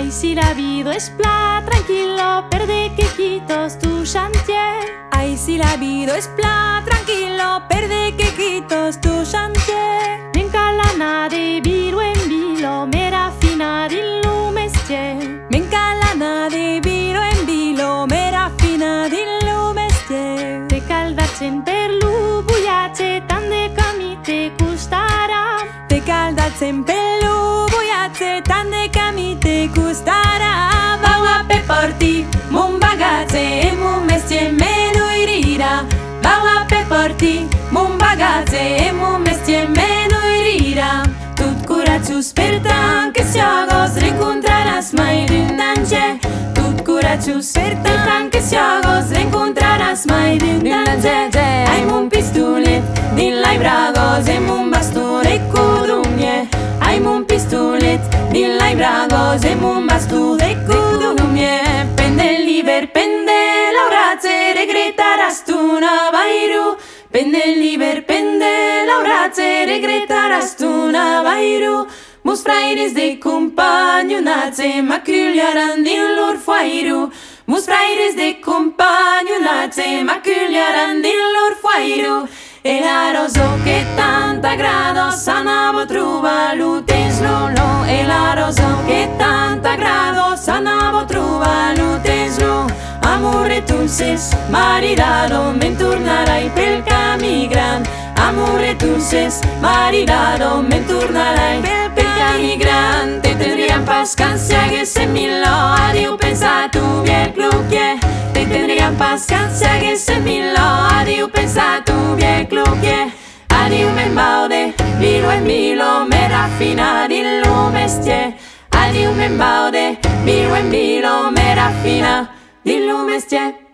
Ai, si la vida es pla, tranquillo, perde que quitos tu chantier. Ai, si la vida es pla, tranquillo, perde que quitos tu chantier. M'encalana de bilo en bilo, mera fina di lumestier. M'encalana de bilo en bilo, mera fina di lumestier. Te caldatzen per lu, buiatze, tan de camí te costarà. Te caldatzen per lu, buiatze, tan de camí te costarà. Vau a pe porti, mon bagatge e mon mestier me nuirira. Vau a pe porti, mon bagatge e mon mestier me nuirira. Tot coratjos per tant que si agos reencontraràs mai d'un danger. Tot coratjos per tant que si agos reencontraràs mai d'un danger. Ai, mon pistolet, din l'ai bragos e mon bastó de codumier. Ai, mon pistolet, din l'ai bragos e mon bastó de codumier. Pende liber, pende l'auratge, regretaràs tu navairu. Pende liber, pende l'auratge, regretaràs tu navairu. Mos fraires de compagnonatge m'acullaran din lor foairu. Mos fraires de compagnonatge m'acullaran din lor foairu. E la rosa che t'agrada s'anava a trobar lo tens lo. E la rosa che t'agrada s'anava a trobar lo tens lo. Amore dulces, maridado, me'n tornarai pel camí gran. Amore dulces, maridado, me'n tornarai pel camí gran. Te tendrían paz si haguese milo, adiu pensa tu bien cloquier. Te tendrían paz si haguese milo, adiu pensa tu bien cloquier. Adiu men baude, bilo en bilo, me raffina di lumestier. Adiu men baude, bilo en bilo, me raffina di lumestier.